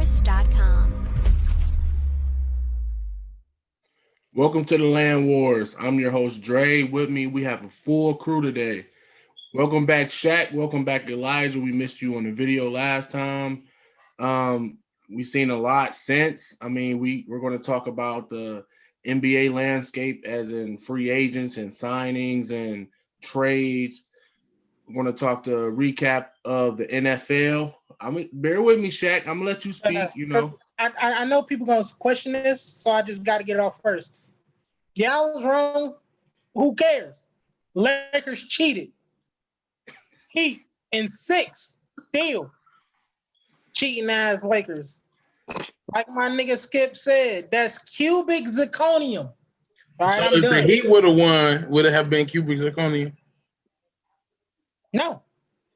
LandWars.com. Welcome to the Land Wars. I'm your host, Dre. With me, we have a full crew today. Welcome back, Shaq. Welcome back, Elijah. We missed you on the video last time. We've seen a lot since. We're going to talk about the NBA landscape, as in free agents and signings and trades. We're going to talk to a recap of the NFL. Bear with me, Shaq. I'm gonna let you speak. Because I know people gonna question this, so I just got to get it off first. Yeah, I was wrong. Who cares? Lakers cheated. Heat in 6 still cheating ass Lakers. Like my nigga Skip said, that's cubic zirconium. All right, So I'm if done. the Heat would have won, would it have been cubic zirconium? No,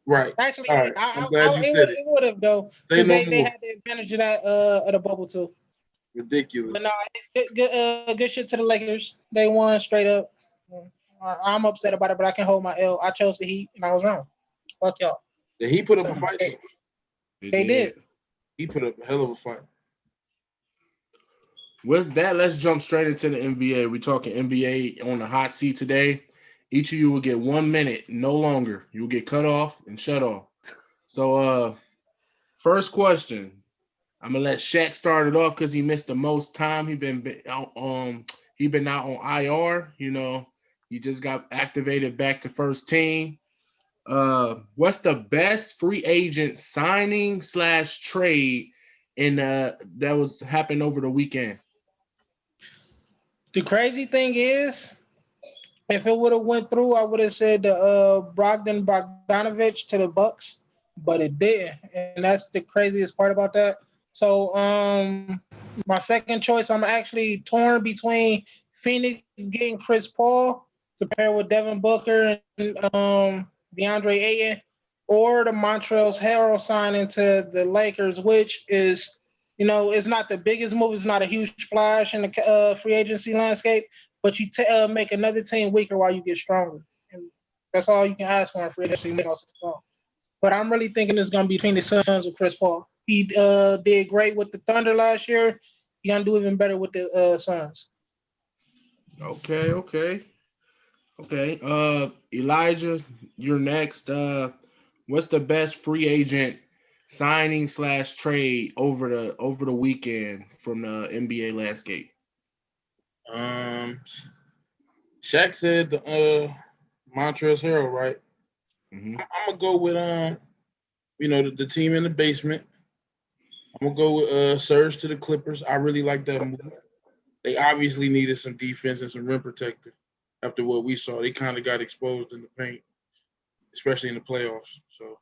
Right. actually, All right. I'm glad you said it. It would have though, Say because no they more. had the advantage of that of the bubble too. Ridiculous. But no, good shit to the Lakers. They won straight up. I'm upset about it, but I can hold my L. I chose the Heat, and I was wrong. Fuck y'all. The Heat put up a fight. They did. He put up a hell of a fight. With that, let's jump straight into the NBA. We're talking NBA on the hot seat today. Each of you will get 1 minute, no longer. You'll get cut off and shut off. So, first question. I'm gonna let Shaq start it off because he missed the most time. He been out on IR. He just got activated back to first team. What's the best free agent signing / trade that was happened over the weekend? The crazy thing is, if it would have went through, I would have said Brogdon Bogdanovich to the Bucks, but it didn't, and that's the craziest part about that. So, my second choice, I'm actually torn between Phoenix getting Chris Paul to pair with Devin Booker and DeAndre Ayton, or the Montrezl Harrell signing to the Lakers, which is, it's not the biggest move. It's not a huge splash in the free agency landscape, but you make another team weaker while you get stronger. And that's all you can ask for in free agency. But I'm really thinking it's going to be between the Suns with Chris Paul. He did great with the Thunder last year. He's going to do even better with the Suns. Okay. Elijah, you're next. What's the best free agent signing / trade over the weekend from the NBA landscape? Shaq said the Montrezl Harrell, right? Mm-hmm. I'm gonna go with the team in the basement. I'm gonna go with Serge to the Clippers. I really like that move. They obviously needed some defense and some rim protector after what we saw. They kind of got exposed in the paint, especially in the playoffs. So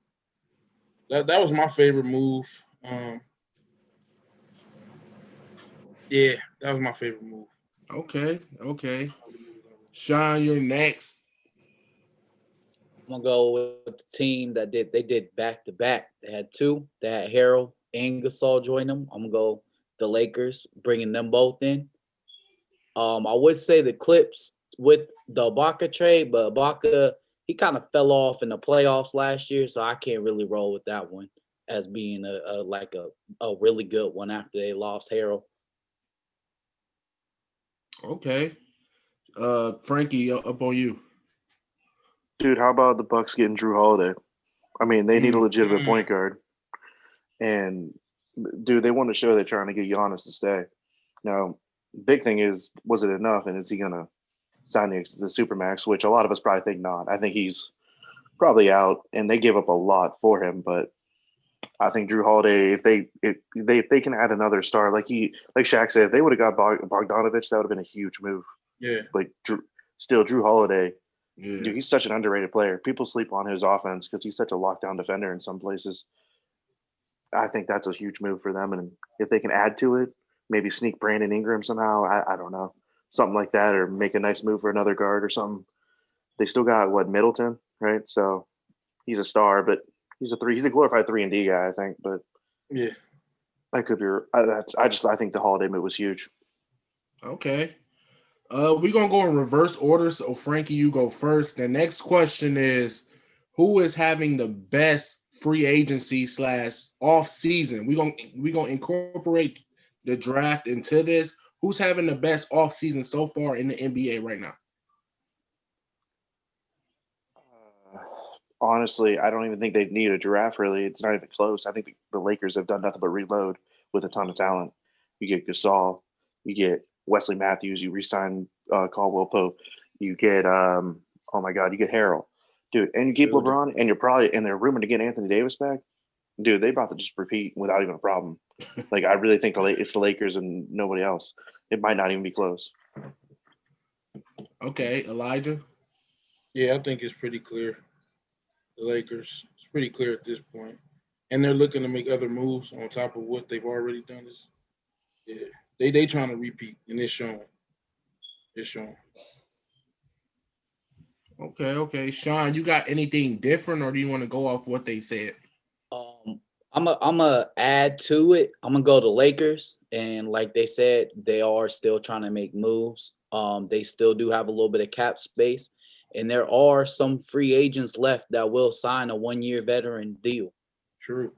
that was my favorite move. Yeah, that was my favorite move. Okay. Sean, you're next. I'm gonna go with the team that did back to back. They had two. They had Harrell and Gasol join them. I'm gonna go the Lakers, bringing them both in. I would say the Clips with the Ibaka trade, but Ibaka, he kind of fell off in the playoffs last year, so I can't really roll with that one as being a really good one after they lost Harrell. Okay. Frankie, up on you. Dude, how about the Bucks getting Drew Holiday? I mean, they need a legitimate point guard. And, dude, they want to show they're trying to get Giannis to stay. Now, big thing is, was it enough? And is he going to sign the Supermax, which a lot of us probably think not. I think he's probably out, and they gave up a lot for him. But I think Drew Holiday, if they can add another star, like Shaq said, if they would have got Bogdanovich, that would have been a huge move. Yeah. Like, Drew Holiday, Yeah. dude, he's such an underrated player. People sleep on his offense because he's such a lockdown defender in some places. I think that's a huge move for them. And if they can add to it, maybe sneak Brandon Ingram somehow, I don't know, something like that, or make a nice move for another guard or something. They still got Middleton, right? So he's a star, but he's a glorified 3-and-D guy, I think. But yeah, I could be. I think the Holiday move was huge. Okay. We're gonna go in reverse order. So Frankie, you go first. The next question is, who is having the best free agency / off season. We gonna incorporate the draft into this. Who's having the best off season so far in the NBA right now? Honestly, I don't even think they need a draft. Really, it's not even close. I think the Lakers have done nothing but reload with a ton of talent. You get Gasol, you get Wesley Matthews, you re-sign Caldwell Pope, you get oh my God, you get Harrell, dude, and you keep True. LeBron, and they're rumored to get Anthony Davis back. Dude, they about to just repeat without even a problem. Like I really think it's the Lakers and nobody else. It might not even be close. Okay, Elijah. Yeah, I think it's pretty clear. The Lakers. It's pretty clear at this point. And they're looking to make other moves on top of what they've already done. Yeah. They trying to repeat, and it's showing. It's showing. Okay. Sean, you got anything different, or do you want to go off what they said? I'm gonna add to it. I'm gonna go to Lakers, and like they said, they are still trying to make moves. They still do have a little bit of cap space, and there are some free agents left that will sign a 1-year veteran deal. True.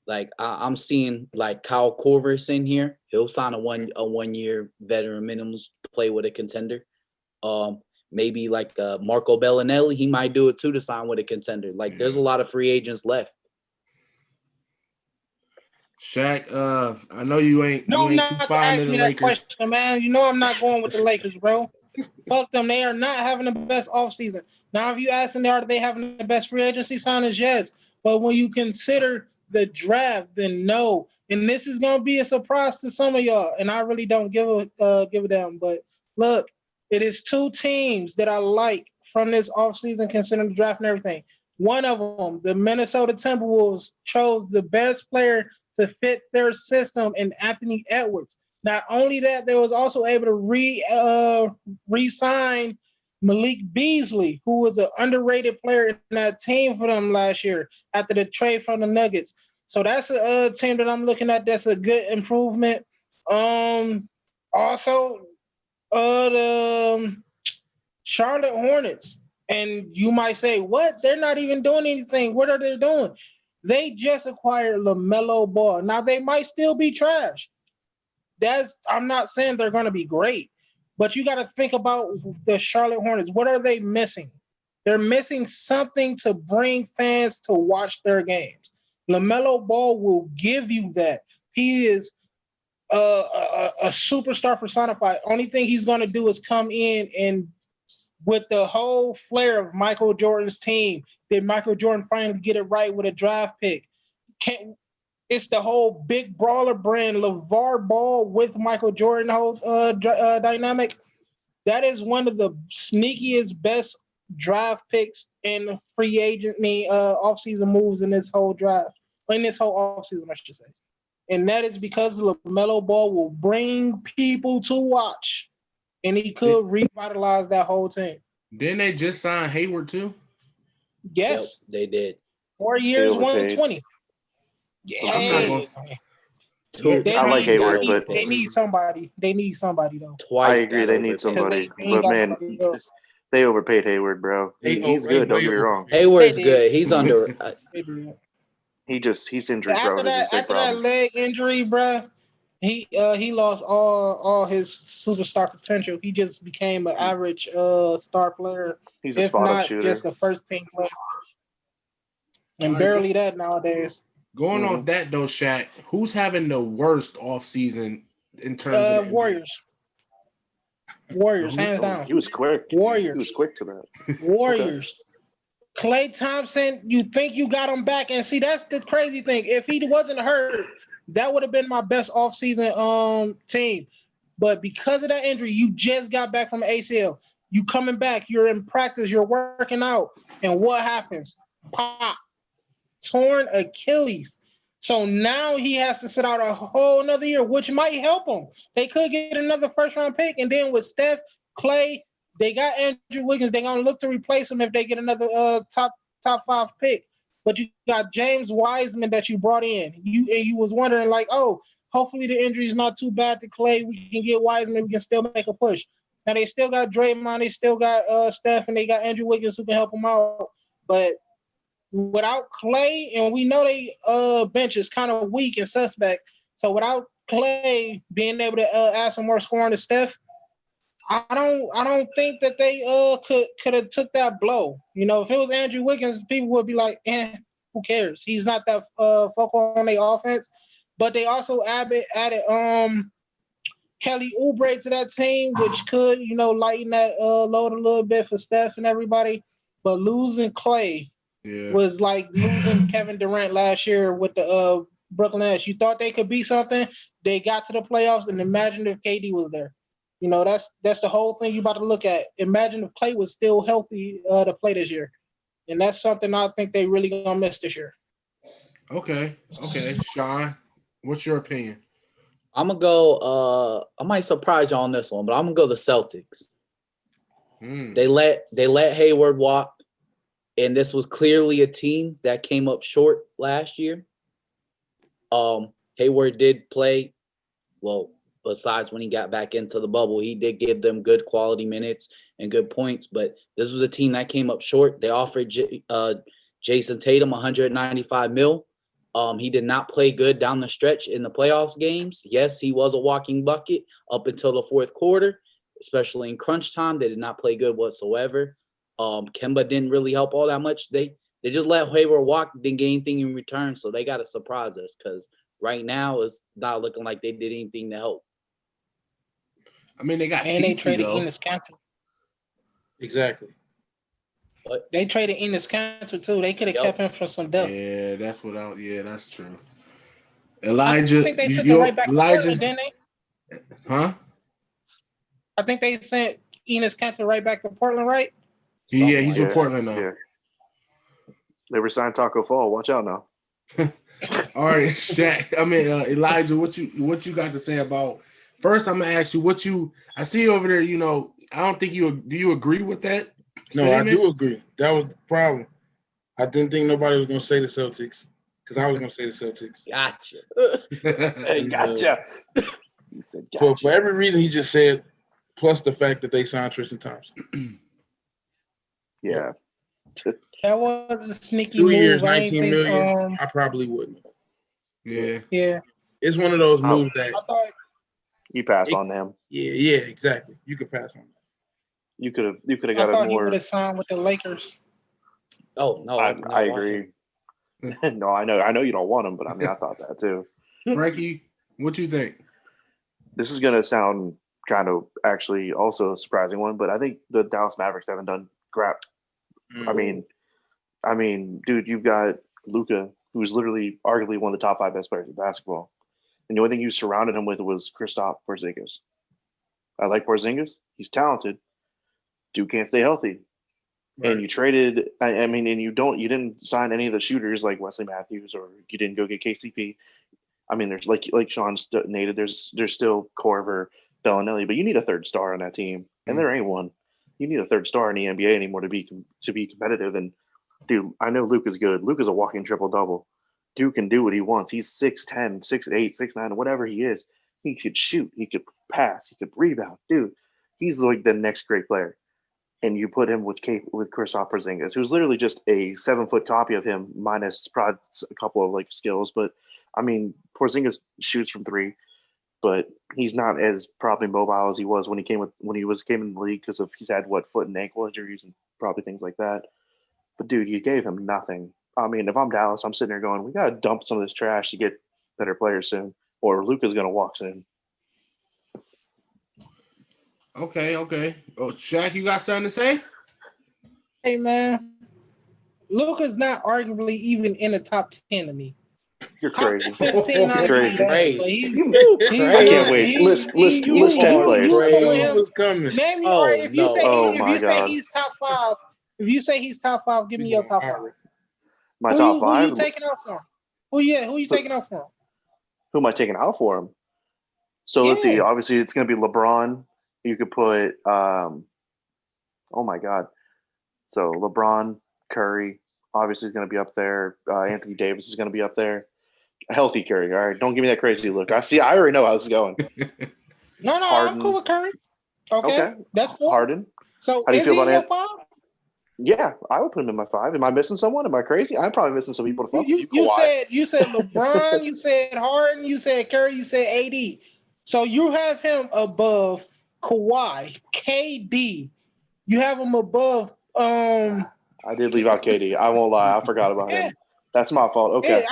Like I'm seeing like Kyle Korver's in here. He'll sign a 1-year veteran minimum to play with a contender. Maybe like Marco Bellinelli, he might do it too to sign with a contender. Like there's a lot of free agents left. Shaq, I know you ain't too fond of the Lakers. Question, man. You know I'm not going with the Lakers, bro. Fuck them. They are not having the best offseason. Now, if you ask them, are they having the best free agency signings? Yes. But when you consider the draft, then no. And this is gonna be a surprise to some of y'all. And I really don't give a damn. But look, it is 2 teams that I like from this offseason, considering the draft and everything. One of them, the Minnesota Timberwolves, chose the best player to fit their system in Anthony Edwards. Not only that, they was also able to re-sign Malik Beasley, who was an underrated player in that team for them last year after the trade from the Nuggets. So that's a team that I'm looking at. That's a good improvement. Also, the Charlotte Hornets. And you might say, what? They're not even doing anything. What are they doing? They just acquired LaMelo Ball. Now, they might still be trash. I'm not saying they're going to be great, but you got to think about the Charlotte Hornets. What are they missing? They're missing something to bring fans to watch their games. LaMelo Ball will give you that. He is a superstar personified. Only thing he's going to do is come in and with the whole flair of Michael Jordan's team, did Michael Jordan finally get it right with a draft pick? It's the whole big brawler brand, LeVar Ball with Michael Jordan whole dynamic. That is one of the sneakiest, best draft picks and free agent offseason moves in this whole draft, in this whole offseason, I should say. And that is because LaMelo Ball will bring people to watch. And he could revitalize that whole team. Didn't they just sign Hayward too? Yes. Yep, they did. 4 years, 120. Yeah. I'm not gonna. I like Hayward, but they need somebody. They need somebody though. Twice. I agree. They need somebody. But man, they overpaid Hayward, bro. He's good. Don't get me wrong. Hayward's good. He's under. He's injury prone. After that leg injury, bro, he lost all his superstar potential. He just became an average star player. He's a spot-up shooter. Just a first team player, and barely that nowadays. Going off that though, Shaq, who's having the worst offseason in terms of Warriors? Warriors, hands down. He was quick. Warriors. He was quick to that. Warriors. Okay. Klay Thompson, you think you got him back, and see that's the crazy thing. If he wasn't hurt, that would have been my best offseason team. But because of that injury, you just got back from ACL. You coming back, you're in practice, you're working out, and what happens? Pop. Torn Achilles. So now he has to sit out a whole another year, which might help him. They could get another first-round pick, and then with Steph, Klay, they got Andrew Wiggins. They're going to look to replace him if they get another top 5 pick. But you got James Wiseman that you brought in. You was wondering, like, oh, hopefully the injury is not too bad to Klay. We can get Wiseman. We can still make a push. Now, they still got Draymond. They still got Steph, and they got Andrew Wiggins who can help them out. But without Clay, and we know they bench is kind of weak and suspect. So without Clay being able to add some more scoring to Steph, I don't think that they could have took that blow. You know, if it was Andrew Wiggins, people would be like, who cares? He's not that focal on their offense. But they also added Kelly Oubre to that team, which could, you know, lighten that load a little bit for Steph and everybody. But losing Clay was like losing Kevin Durant last year with the Brooklyn Nets. You thought they could be something. They got to the playoffs, and imagine if KD was there. You know, that's the whole thing you about to look at. Imagine if Clay was still healthy to play this year. And that's something I think they really going to miss this year. Okay. Sean, what's your opinion? I'm going to go I might surprise you on this one, but I'm going to go the Celtics. They let Hayward walk, and this was clearly a team that came up short last year. Hayward did play well. Besides when he got back into the bubble, he did give them good quality minutes and good points. But this was a team that came up short. They offered Jason Tatum $195 million. He did not play good down the stretch in the playoffs games. Yes, he was a walking bucket up until the fourth quarter, especially in crunch time. They did not play good whatsoever. Kemba didn't really help all that much. They just let Hayward walk, didn't get anything in return. So they got to surprise us because right now it's not looking like they did anything to help. I mean, they got and they TT, traded though. Enes Kanter. Exactly. But they traded Enes Kanter too. They could have kept him for some depth. Yeah, that's true. Elijah, I think they sent him right back to Portland, didn't they? Huh? I think they sent Enes Kanter right back to Portland, right? Yeah, he's in Portland now. Yeah. They were signed Taco Fall. Watch out now. All right, Shaq. I mean, Elijah, what you got to say about? First, I'm gonna ask you I see you over there. You know, I don't think do you agree with that? No, I do agree. That was the problem. I didn't think nobody was gonna say the Celtics because I was gonna say the Celtics. Gotcha. Hey, gotcha. He said, gotcha. For every reason he just said, plus the fact that they signed Tristan Thompson. Yeah. That was a sneaky 2 move. years, $19 million. I probably wouldn't. Yeah. It's one of those moves that I thought you pass on them. Yeah, exactly. You could pass on them. You could have got I thought more. He would have signed with the Lakers. Oh no, I agree. No, I know you don't want him, but I mean, I thought that too. Frankie, what you think? This is gonna sound kind of actually also a surprising one, but I think the Dallas Mavericks haven't done crap. Mm-hmm. I mean, dude, you've got Luka, who's literally arguably one of the top 5 best players in basketball, and the only thing you surrounded him with was Kristaps Porzingis. I like Porzingis; he's talented. Dude can't stay healthy. Right. And you traded, I mean, and you didn't sign any of the shooters like Wesley Matthews, or you didn't go get KCP. I mean, there's like Sean stated, there's still Corver, Bellinelli, but you need a third star on that team, and there ain't one. You need a third star in the NBA anymore to be competitive. And dude, I know Luke is good. Luke is a walking triple double. Dude can do what he wants. He's 6'10", 6'8", 6'9", whatever he is. He could shoot. He could pass. He could rebound. Dude, he's like the next great player. And you put him with Kristaps Porzingis, who's literally just a 7-foot copy of him, minus probably a couple of like skills. But I mean, Porzingis shoots from 3, but he's not as probably mobile as he was when he came in the league because of he's had foot and ankle injuries and probably things like that. But dude, you gave him nothing. I mean, if I'm Dallas, I'm sitting there going, we gotta dump some of this trash to get better players soon, or Luka's gonna walk soon. Okay. Oh, Shaq, you got something to say? Hey, man. Luka's not arguably even in the top 10 to me. You're crazy. 15, You're crazy. I can't wait. List 10 players. Name me, if you say he's top 5, if you say he's top 5, give me your top 5. My top 5? Who you taking out for him? Who you taking out for him? Who am I taking out for him? So let's see. Obviously, it's going to be LeBron. You could put, oh my God. So LeBron, Curry, obviously is going to be up there. Anthony Davis is going to be up there. A healthy Curry. All right. Don't give me that crazy look. I already know how this is going. No, Harden. I'm cool with Curry. Okay. That's cool. Harden. So how do you feel about Anthony? Yeah, I would put him in my 5. Am I missing someone? Am I crazy? I'm probably missing some people to fuck with. You said LeBron, you said Harden, you said Curry, you said AD. So you have him above Kawhi, KD. You have him above I did leave out KD. I won't lie. I forgot about him. That's my fault. Okay.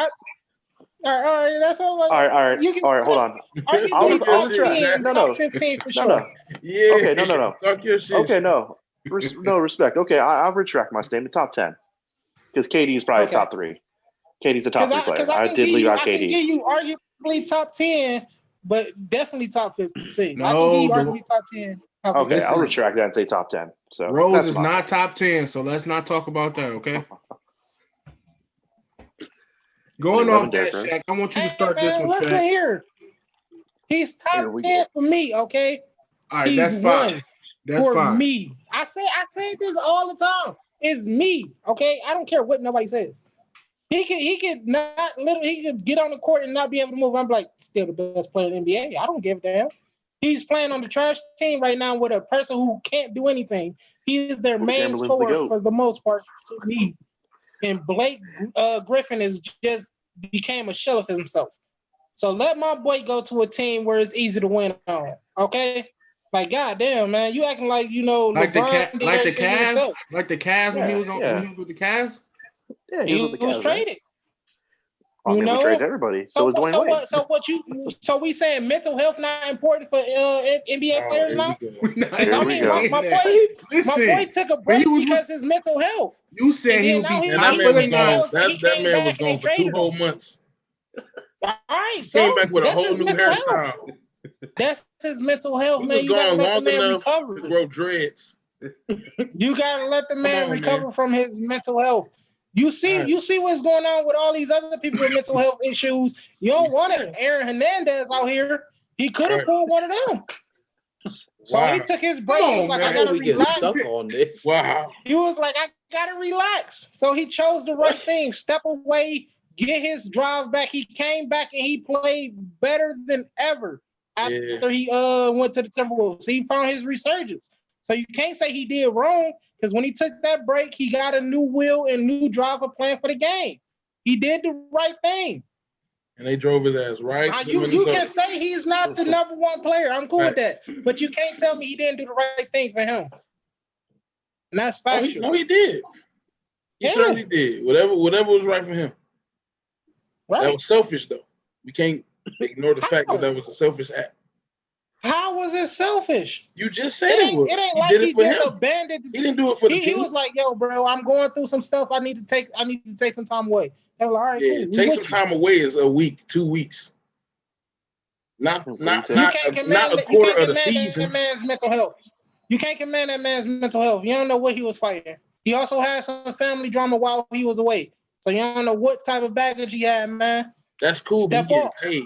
All right. That's all. All right. Hold on. Arguably top 10, top 15 for sure. No. Yeah. Okay. No. Talk your shit. Okay. No. No respect. Okay. I'll retract my statement. Top 10. Because KD is probably top 3. KD's a top 3 player. I did leave out KD. I can give you arguably top 10, but definitely top 15. No, I can give you arguably top 10. Okay, I'll retract that and say top 10. So Rose is not top 10, so let's not talk about that, okay? Going off that, Shaq, I want you to start this one, listen Shaq. Here. He's top 10 for me, okay? All right, that's fine. That's fine. Me. I say this all the time. It's me, okay? I don't care what nobody says. He could get on the court and not be able to move. I'm like, still the best player in the NBA. I don't give a damn. He's playing on the trash team right now with a person who can't do anything. He is their main scorer for the most part to me. And Blake Griffin is just became a shell of himself. So let my boy go to a team where it's easy to win on. Okay? Like, goddamn, man, you acting like like LeBron the Cavs when he was when he was with the Cavs. Yeah, he was traded. I mean, we traded everybody. So was Dwayne Wade. So we saying mental health not important for NBA players now? My boy took a break because his mental health. You said he would be top of the nine. That man was gone for 2 whole months. All right, so came back with a whole new hairstyle. That's his mental health, he man. You gotta let the man recover. To grow dreads. You gotta let the man recover from his mental health. You see what's going on with all these other people with mental health issues. You don't want it. Aaron Hernandez out here. He could have pulled one of them. So he took his break. He was like, I gotta relax. Stuck on this. Wow. He was like, I gotta relax. So he chose the right thing. Step away, get his drive back. He came back and he played better than ever after he went to the Timberwolves. He found his resurgence. So you can't say he did wrong, because when he took that break, he got a new will and new driver plan for the game. He did the right thing. And they drove his ass right. Now, you can say he's not the number 1 player. I'm cool with that. But you can't tell me he didn't do the right thing for him. And that's factual. No, he did. He certainly did. Whatever was right for him. Right. That was selfish, though. We can't ignore the fact that was a selfish act. How was it selfish? You just said it was. It ain't like he just abandoned. He didn't do it for the team. He was like, "Yo, bro, I'm going through some stuff. I need to take some time away." They were like, "All right, cool. Take some time away is a week, 2 weeks. Not a quarter of the season." That man's mental health. You can't command that man's mental health. You don't know what he was fighting. He also had some family drama while he was away, so you don't know what type of baggage he had, man. That's cool. Step up. Paid.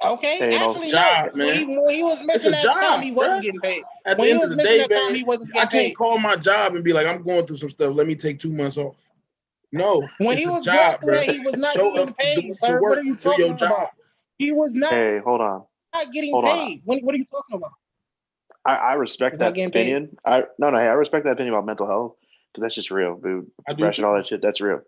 Okay, actually, job, no. When he was missing that time, he wasn't getting paid. At the end of the day, man, he wasn't getting paid. I can't call my job and be like, I'm going through some stuff. Let me take 2 months off. No. When he was going through that, he was not getting paid, sir. What are you talking about? He was not. Hey, hold on. Not getting paid. What are you talking about? I respect that opinion. I respect that opinion about mental health, because that's just real, dude. Depression, all that shit, that's real.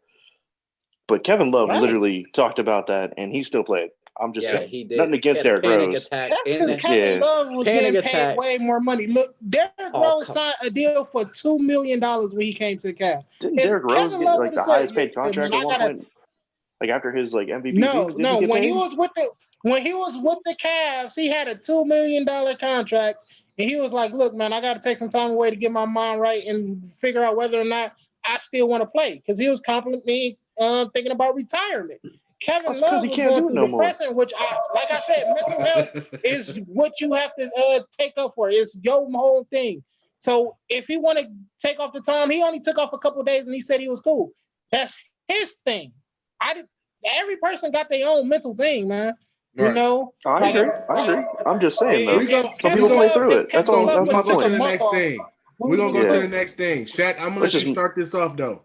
But Kevin Love literally talked about that, and he still played. I'm just saying, he did. Nothing against Derrick Rose. That's because Kevin Love was getting paid way more money. Look, Derrick Rose signed a deal for $2 million when he came to the Cavs. Didn't Derrick Rose get like the highest paid contract at one point? Like after his like MVP? No. When he was with the Cavs, he had a $2 million contract, and he was like, "Look, man, I got to take some time away to get my mind right and figure out whether or not I still want to play," because he was confidently thinking about retirement. Kevin Love was going through depression, which, like I said, mental health is what you have to take up for. It's your whole thing. So if he want to take off the time, he only took off a couple of days, and he said he was cool. That's his thing. Every person got their own mental thing, man. Right. You know. I agree. I'm just saying, though. Some people play through it. That's all. That's my point. To the next thing. We're gonna go to the next thing. Shaq, I'm gonna let you start this off though.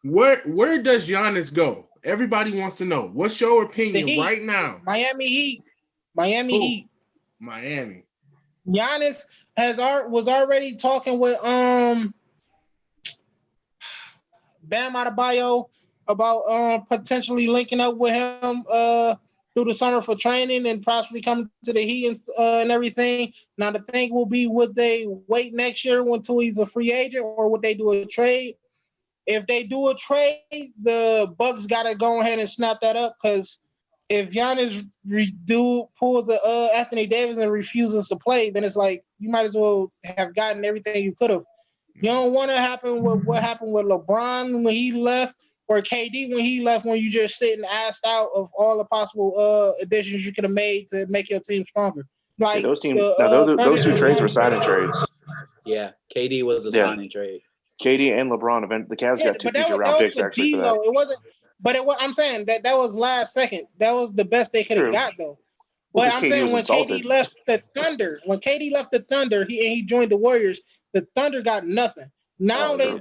Where does Giannis go? Everybody wants to know. What's your opinion right now? Miami Heat. Miami. Giannis was already talking with Bam Adebayo about potentially linking up with him through the summer for training and possibly coming to the Heat and everything. Now the thing will be, would they wait next year until he's a free agent, or would they do a trade? If they do a trade, the Bucks got to go ahead and snap that up, because if Giannis pulls a Anthony Davis and refuses to play, then it's like you might as well have gotten everything you could have. You don't want to happen with what happened with LeBron when he left, or KD when he left, when you just sitting assed out of all the possible additions you could have made to make your team stronger. Like those two trades were signing trades. Yeah, KD was a signing trade. KD and LeBron, the Cavs got 2 future round picks actually for that. It wasn't, but I'm saying that was last second. That was the best they could have got though. But I'm saying when KD left the Thunder, he joined the Warriors, the Thunder got nothing. Now they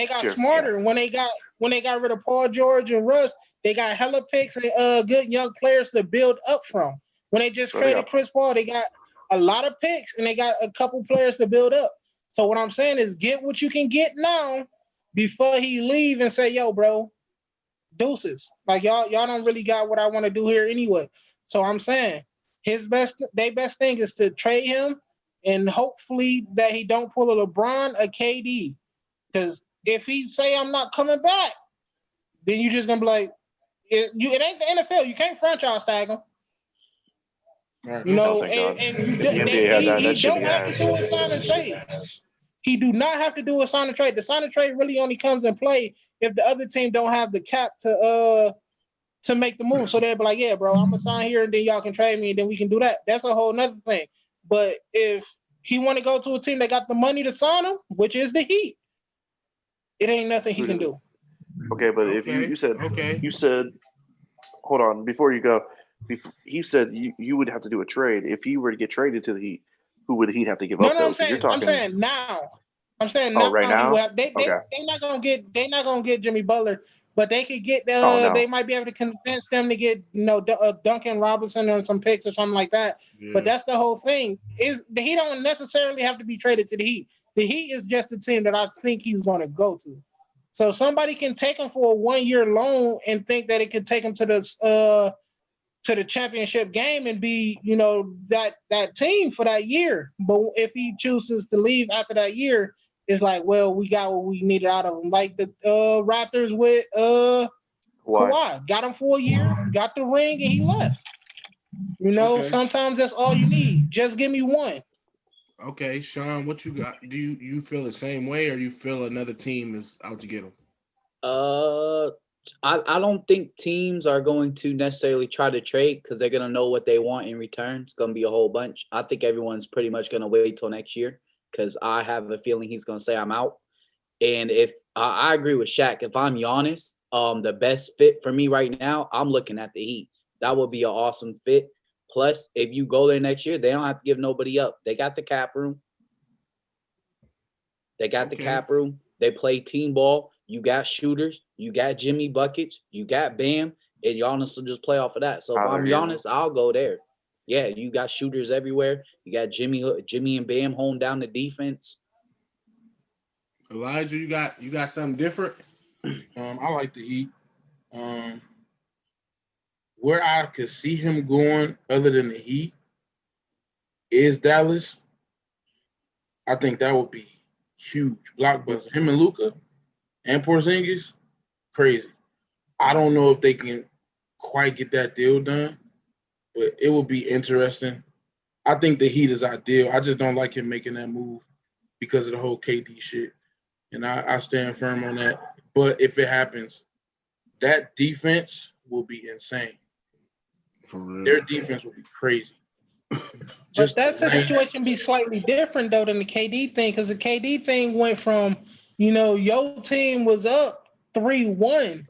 got smarter. When they got rid of Paul George and Russ, they got hella picks and good young players to build up from. When they just traded Chris Paul, they got a lot of picks and they got a couple players to build up. So what I'm saying is, get what you can get now before he leave and say, yo, bro, deuces. Like y'all don't really got what I want to do here anyway. So I'm saying their best thing is to trade him, and hopefully that he don't pull a LeBron, a KD. Because if he say I'm not coming back, then you just gonna be like, it ain't the NFL. You can't franchise tag him. Right. You know, and he don't have to do a sign and trade. He do not have to do a sign and trade. The sign and trade really only comes in play if the other team don't have the cap to make the move. So they'll be like, yeah, bro, I'm gonna sign here and then y'all can trade me and then we can do that. That's a whole nother thing. But if he want to go to a team that got the money to sign him, which is the Heat, it ain't nothing he can do. Okay, but if you said, hold on, before you go, he said you would have to do a trade. If he were to get traded to the Heat, who would the Heat have to give up? No, I'm saying now. Right now. They're not gonna get Jimmy Butler, but they could get they might be able to convince them to get Duncan Robinson and some picks or something like that. Yeah. But that's the whole thing. Is the Heat don't necessarily have to be traded to the Heat. The Heat is just a team that I think he's going to go to. So somebody can take him for a 1-year loan and think that it could take him to the championship game and be, that team for that year. But if he chooses to leave after that year, it's like, well, we got what we needed out of him. Like the Raptors with Kawhi. Got him for a year, got the ring, and he left. Sometimes that's all you need. Just give me one. Okay, Sean, what you got? Do you feel the same way, or you feel another team is out to get him? I don't think teams are going to necessarily try to trade because they're going to know what they want in return. It's going to be a whole bunch. I think everyone's pretty much going to wait till next year because I have a feeling he's going to say I'm out. And if I agree with Shaq, if I'm Giannis, the best fit for me right now, I'm looking at the Heat. That would be an awesome fit. Plus, if you go there next year, they don't have to give nobody up. They got the cap room. The cap room. They play team ball. You got shooters. You got Jimmy buckets. You got Bam. And Giannis will just play off of that. So if I'm Giannis, I'll go there. Yeah, you got shooters everywhere. You got Jimmy and Bam holding down the defense. Elijah, you got something different? I like the Heat. Where I could see him going other than the Heat is Dallas. I think that would be huge. Blockbuster. Him and Luka and Porzingis, crazy. I don't know if they can quite get that deal done, but it will be interesting. I think the Heat is ideal. I just don't like him making that move because of the whole KD shit. And I stand firm on that. But if it happens, that defense will be insane. For real. Their defense will be crazy. But that situation be slightly different though than the KD thing, because the KD thing went from, your team was up 3-1,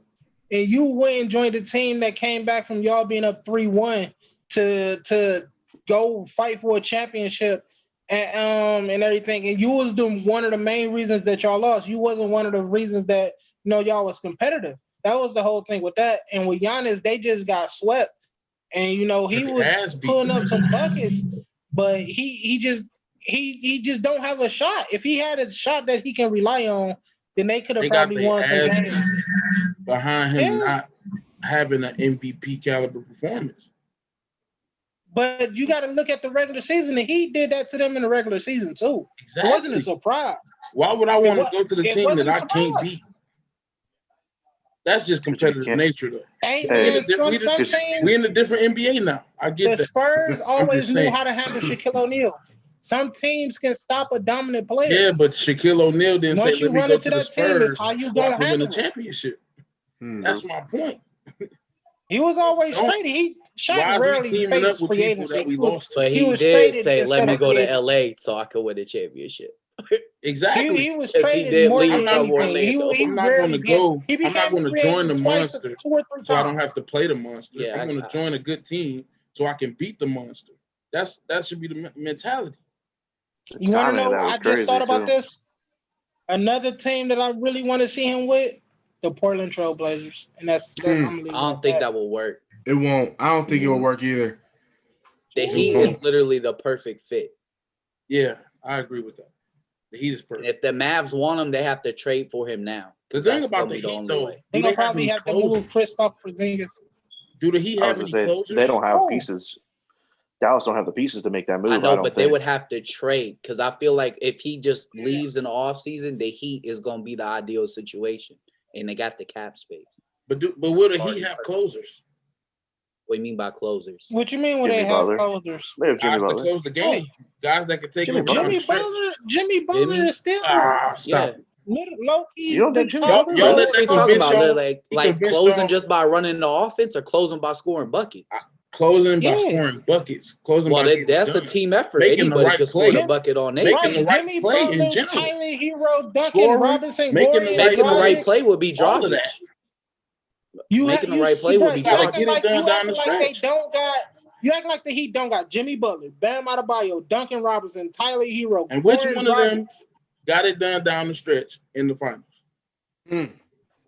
and you went and joined a team that came back from y'all being up 3-1 to go fight for a championship and everything. And you was one of the main reasons that y'all lost. You wasn't one of the reasons that y'all was competitive. That was the whole thing with that. And with Giannis, they just got swept. And he was pulling up some buckets, but he just don't have a shot. If he had a shot that he can rely on, then they could have They got probably their won some ass games. behind him Yeah. not having an MVP caliber performance. But you got to look at the regular season, and he did that to them in the regular season too. Exactly. It wasn't a surprise. Why would I want to wa- go to the it team that wasn't a I can't surprise. beat? That's just competitive can't- nature, though. Hey, Hey, man, some we teams, in a different NBA now. I get the that. Spurs always knew saying. how to handle Shaquille O'Neal. Some teams can stop a dominant player. Yeah, but Shaquille O'Neal didn't Once say, you "Let me run go into to the that team, it's Spurs how you so I gonna can win a handle it. championship." Hmm. That's my point. He was always Don't- traded. Why Shaq is we rarely teaming up faced with free people agency. that we He was- lost to? But He he was did traded say, instead "Let me of go free to agency. LA so I could win a championship." Exactly. He was Yes, he traded did more leave than from anything. Orlando. He I'm not rarely going to go. He I'm not became going a to free join the agent twice, monster 2 or 3 so I don't times. have to play the monster. Yeah, I'm going to join a good team so I can beat the monster. That should be the mentality. The You want to timing of know? that was I just crazy, thought about too. this. Another team that I really want to see him with, the Portland Trailblazers, and that's I'm gonna leave it I don't at think that will work. It won't. I don't think it'll work either. The It Heat won't. is literally the perfect fit. Yeah, I agree with that. The Heat is And perfect. if the Mavs want him, they have to trade for him now. The 'Cause thing that's about gonna the be Heat, only though, way. They're do gonna they have probably any have to move closers? Kristaps Porzingis. Do the Heat I have was any gonna say closers? they don't have Oh. pieces. Dallas don't have the pieces to make that move. I know, don't but they think. would have to trade because I feel like if he just leaves in the offseason, the Heat is gonna be the ideal situation. And they got the cap space. But will the Heat have closers? What do you mean by closers? What you mean when Jimmy they have Butler. closers? They have Jimmy Guys to Butler. close the game. Guys that could take Jimmy over down Butler. the stretch. Jimmy Butler Jimmy? is still Stop Yeah. it. low key. You don't the think Jimmy top Butler- Y'all of let What that are you talking convince about? y'all? Like He convinced closing y'all- just by running the offense or closing by scoring buckets? Closing by Yeah. scoring buckets. Closing Well, by getting that's a done. team effort. Making the Anybody right could score the play. bucket on their Making team. the right Jimmy play in Butler, general. Tyler Hero, Duncan Scoring, Robinson, making Gordon, the right Making the right Dragic. play would be All of Dragic. that. Making the right play would be you Gotta acting get it like done you down acting the like they stretch. don't got. You acting like the Heat don't got Jimmy Butler, Bam Adebayo, Duncan Robinson, Tyler Hero, And which Gordon one of Dragic. them got it done down the stretch in the finals? Mm.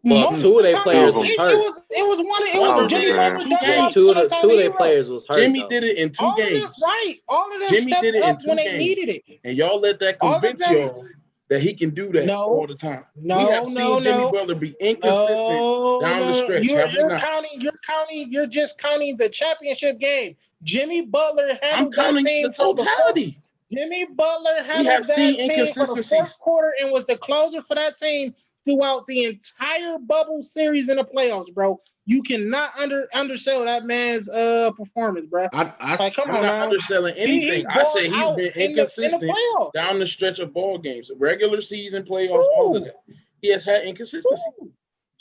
Well, Most two of the their time, players it was it hurt. was one. It All was of Jimmy them Butler, did it in Duncan 2 Yeah, Robinson, and two Tyler of their Hero. players was hurt. Jimmy though. did it in 2 All of them, games. right? All of them Jimmy stepped did it in up 2 when they games. needed it. And y'all let that All of convince them- y'all that he can do that No. all the time. No, we have seen no, Jimmy no. Butler be inconsistent down the stretch. You're Have we not? counting. You're just counting the championship game. Jimmy Butler I'm handled that counting team the for the fourth. totality. Jimmy Butler have handled that seen team for the inconsistencies. fourth quarter and was the closer for that team throughout the entire bubble series in the playoffs, bro. You cannot undersell that man's performance, bro. Like, come I'm on not now. underselling anything. I balled said he's out been in the inconsistent playoffs. down the stretch of ball games, regular season, playoffs, all of that. He has had inconsistency.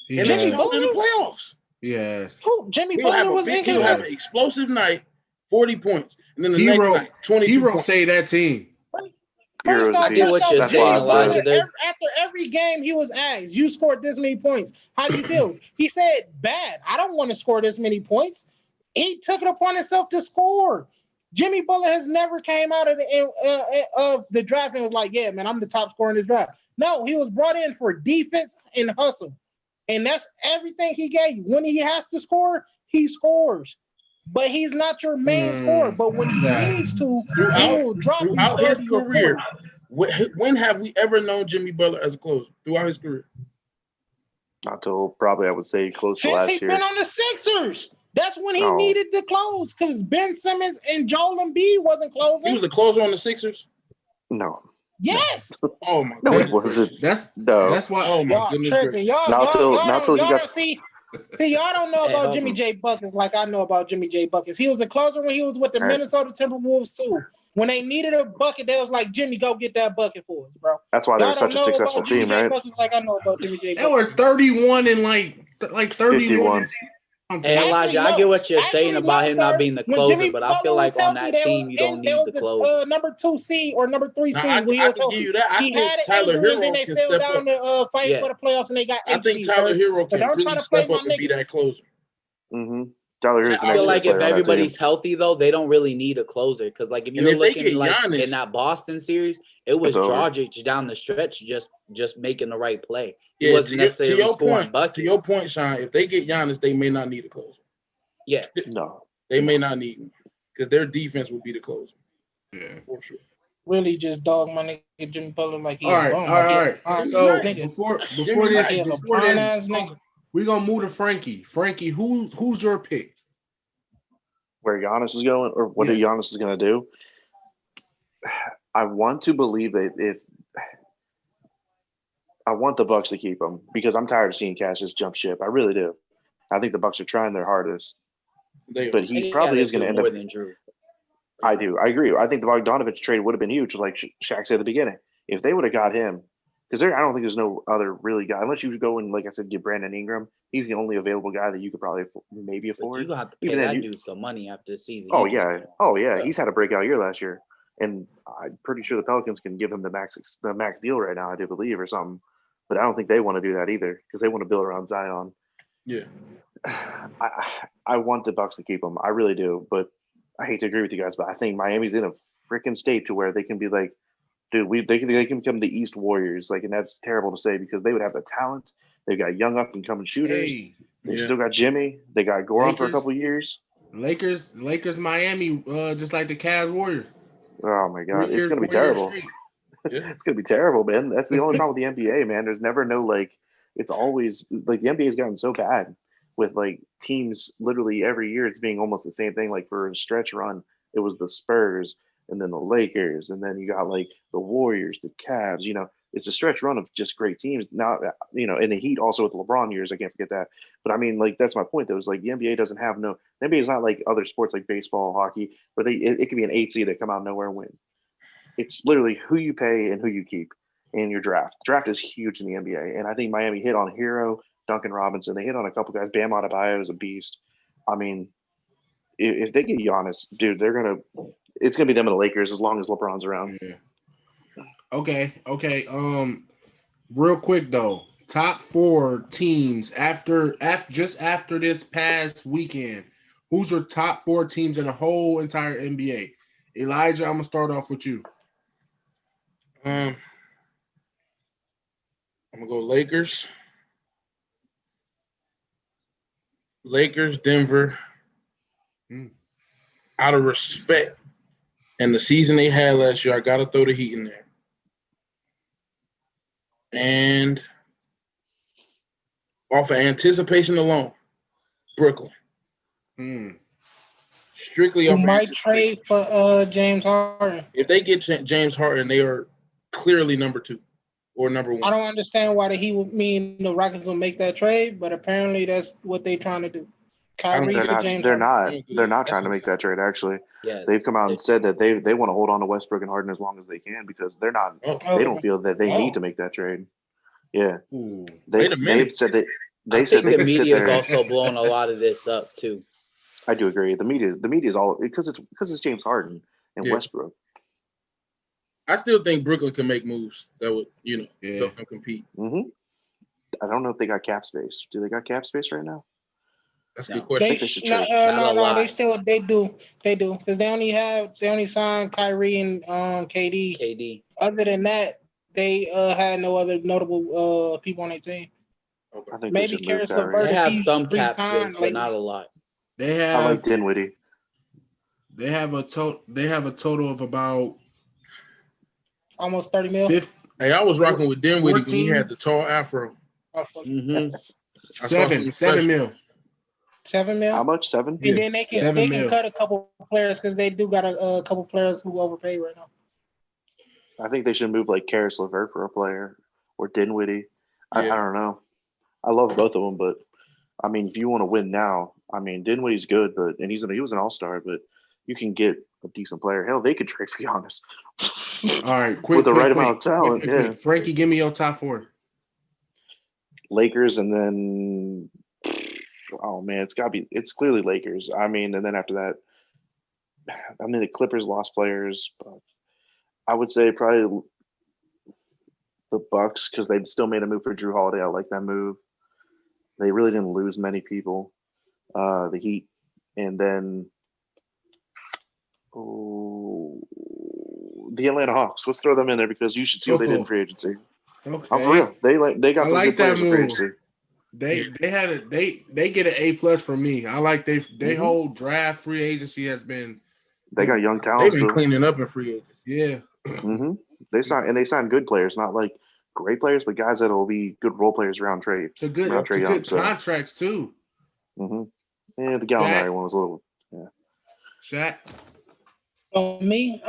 He And it has. showed in the playoffs. Yes. Who? Jimmy He'll have Butler was he'll have inconsistent. an explosive night, 40 points, and then the Hero- next night, 22 Hero points. saved that team. Heroes I and get what beasts. you're That's saying, why I said Elijah. There's- After every game, he was asked, "You scored this many points. How do you feel?" He said, "Bad. I don't want to score this many points." He took it upon himself to score. Jimmy Butler has never came out of the draft and was like, "Yeah, man, I'm the top scorer in this draft." No, he was brought in for defense and hustle, and that's everything he gave you. When he has to score, he scores. But he's not your main scorer. But when he needs to, he will drop you Throughout his 30 or career, 40. when have we ever known Jimmy Butler as a closer? Throughout his career. Not till probably I would say close to Since last he's year. been on the Sixers. That's when he No. needed to close because Ben Simmons and Joel Embiid wasn't closing. He was a closer on the Sixers? No, yes. Oh, my no, goodness. he wasn't. That's No, why. Oh, my Y'all goodness tripping. gracious. Y'all, Not till- y'all, not till he y'all got- don't see, y'all don't know Hey, about hold Jimmy on. J. Buckets like I know about Jimmy J. Buckets. He was a closer when he was with the Right. Minnesota Timberwolves too. When they needed a bucket, they was like, "Jimmy, go get that bucket for us, bro." that's why they Y'all were don't such a know successful about Jimmy team, J. right? Buckets like I know about Jimmy J. They Buckets. were 31 and like 31. 51. Hey, Elijah, I no. get what you're saying Actually, about no, him not sir. being the When closer, Jimmy but I Butler feel like was on healthy, that there team, was you don't in- need there the was closer. number 2 seed or number 3 Now, seed when he I was can give healthy. you that. I He think had an Tyler injury, and then Hero they can fell step down up. to fight Yeah. for the playoffs, and they got I 8 think seed, Tyler sir. Hero But can don't try really to play step my up and be nigga. that closer. Mm-hmm. Tyler Hero's the I I next feel best like player if on that team. everybody's healthy, though, they don't really need a closer. Because, like, if And you're if they looking get like Giannis- in that Boston series, it was It's over. Dragic down the stretch, just making the right play. He Yeah, wasn't necessarily scoring buckets. To your point, Sean, if they get Giannis, they may not need a closer. Yeah, No, They may not need him because their defense will be the closer Yeah. for sure. really just dog my nigga Jimmy Butler like he All a right, bum. all right, all right. So Nigga, before Jimmy this, he a before LeBron this, ass nigga. we're gonna move to Frankie. Frankie, who's your pick? Where Giannis is going, or what Yes. Giannis is going to do. I want to believe that if I want the Bucks to keep him because I'm tired of seeing Cash just jump ship. I really do. I think the Bucks are trying their hardest, but he probably is going to end more up. than Drew. I do. I agree. I think the Bogdanovich trade would have been huge, like Shaq said at the beginning. If they would have got him, because I don't think there's no other really guy unless you go and, like I said, get Brandon Ingram. He's the only available guy that you could probably maybe But afford. you gonna have to pay Even that then, dude some money after the season. Oh he just yeah, put on. oh yeah. He's had a breakout year last year, and I'm pretty sure the Pelicans can give him the max deal right now. I do believe or something, but I don't think they want to do that either because they want to build around Zion. Yeah. I want the Bucks to keep him. I really do, but I hate to agree with you guys, but I think Miami's in a freaking state to where they can be like, dude, they can become the East Warriors, like, and that's terrible to say because they would have the talent. They've got young up and coming shooters. Hey, They still got Jimmy. They got Goran for a Lakers. couple years. Lakers, Miami, just like the Cavs Warriors. Oh my God, it's 3 years, gonna be 4 years terrible. straight. Yeah. It's gonna be terrible, man. That's the only problem with the NBA, man. There's never no like. It's always like the NBA has gotten so bad with like teams. Literally every year, it's being almost the same thing. Like for a stretch run, it was the Spurs, and then the Lakers, and then you got like the Warriors, the Cavs. You know, it's a stretch run of just great teams. Now, you know, and the Heat also with the LeBron years. I can't forget that. But I mean, like that's my point. Though, is like the NBA doesn't have no. The NBA is not like other sports like baseball, hockey, where it could be an 8 seed that come out of nowhere and win. It's literally who you pay and who you keep in your draft. Draft is huge in the NBA, and I think Miami hit on Hero, Duncan Robinson. They hit on a couple guys. Bam Adebayo is a beast. I mean, if they get Giannis, dude, it's gonna be them and the Lakers as long as LeBron's around. Yeah. Okay. Real quick though, top 4 teams after this past weekend. Who's your top 4 teams in the whole entire NBA? Elijah, I'm gonna start off with you. I'm gonna go Lakers. Denver. Out of respect and the season they had last year, I gotta throw the Heat in there. And off of anticipation alone, Brooklyn. Strictly You off of might anticipation. trade for James Harden. If they get James Harden, they are clearly number 2 or number 1. I don't understand why the Rockets will make that trade, but apparently that's what they're trying to do. Kyrie for James Harden. They're not trying to make that trade. Actually, Yeah, they've come out and said that they want to hold on to Westbrook and Harden as long as they can because they're not. They don't feel that they need to make that trade. Yeah, Ooh. they've said that I said think they the could sit media is there. also blowing a lot of this up too. I do agree. The media is all because it's James Harden and Westbrook. I still think Brooklyn can make moves that would help them compete. Mm-hmm. I don't know if they got cap space. Do they got cap space right now? That's a good question. They do because they only signed Kyrie and KD. KD. Other than that, they had no other notable people on their team. Okay. I think maybe Karis LeVert. They have some cap space, but not a lot. I like Dinwiddie. They have a total of about almost 30 mil. Hey, I was rocking with Dinwiddie when he had the tall afro. Mm-hmm. 7 mil. 7 mil. How much? 7? And then they can cut a couple players because they do got a couple players who overpay right now. I think they should move like Karis LeVert for a player or Dinwiddie. I don't know. I love both of them, but I mean, if you want to win now, I mean, Dinwiddie's good, and he was an all-star, but you can get a decent player. Hell, they could trade for Giannis. All right, quick, with the right amount of talent. Quick. Frankie, give me your top 4. Lakers, and then it's clearly Lakers. I mean, and then after that, I mean, the Clippers lost players, but I would say probably the Bucks because they still made a move for Drew Holiday. I like that move. They really didn't lose many people. The Heat, and then the Atlanta Hawks. Let's throw them in there because you should see what they did in free agency. Okay. I'm for real. They got some good players in free agency. They get an A+ from me. I like they whole draft free agency has been. They got young talent. They've been cleaning up in free agency. Yeah, Mm-hmm. They signed good players, not like great players, but guys that'll be good role players around Trey. It's a good, around it's Trey a Young, good contracts too. Mm-hmm. Yeah, the Gallinari Shaq. one was a little. Shaq. Me,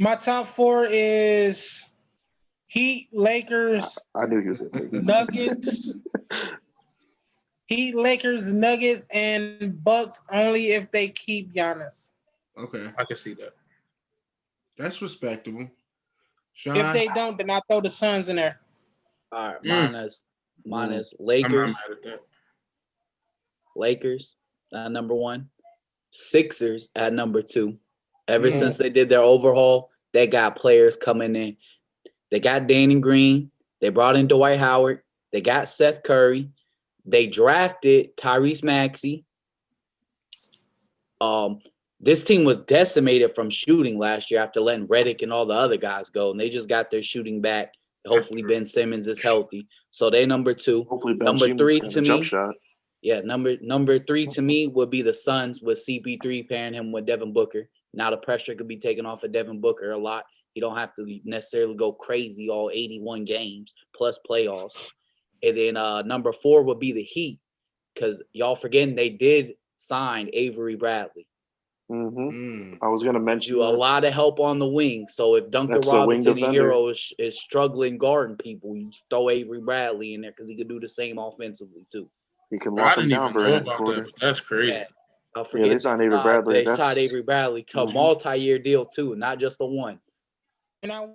my top four is Heat, Lakers, I knew he was going to say Heat. Nuggets. Heat, Lakers, Nuggets, and Bucks only if they keep Giannis. Okay, I can see that. that's respectable. Sean. If they don't, then I throw the Suns in there. All right, Mm. mine is I'm not Lakers. mad at that. Lakers at number 1. Sixers at number 2. Ever Mm. since they did their overhaul, they got players coming in. They got Danny Green. They brought in Dwight Howard. They got Seth Curry. They drafted Tyrese Maxey. This team was decimated from shooting last year after letting Redick and all the other guys go, and they just got their shooting back. Hopefully Ben Simmons is healthy. So they number 2. Hopefully Ben Number Simmons 3 got to a jump me. shot. Yeah, number 3 to me would be the Suns with CP3 pairing him with Devin Booker. Now the pressure could be taken off of Devin Booker a lot. You don't have to necessarily go crazy all 81 games plus playoffs. And then number 4 would be the Heat, because y'all forgetting they did sign Avery Bradley. Mm-hmm. I was going to mention You a lot of help on the wing. So if Duncan That's the wing Robinson and defender. Hero is struggling guarding people, you throw Avery Bradley in there because he could do the same offensively too. He can I lock him didn't down even for know an about quarter. that. But that's crazy. Yeah. I Yeah, forget they signed Avery Bradley. They signed Avery Bradley to a Mhm. multi-year deal too, not just the one. And I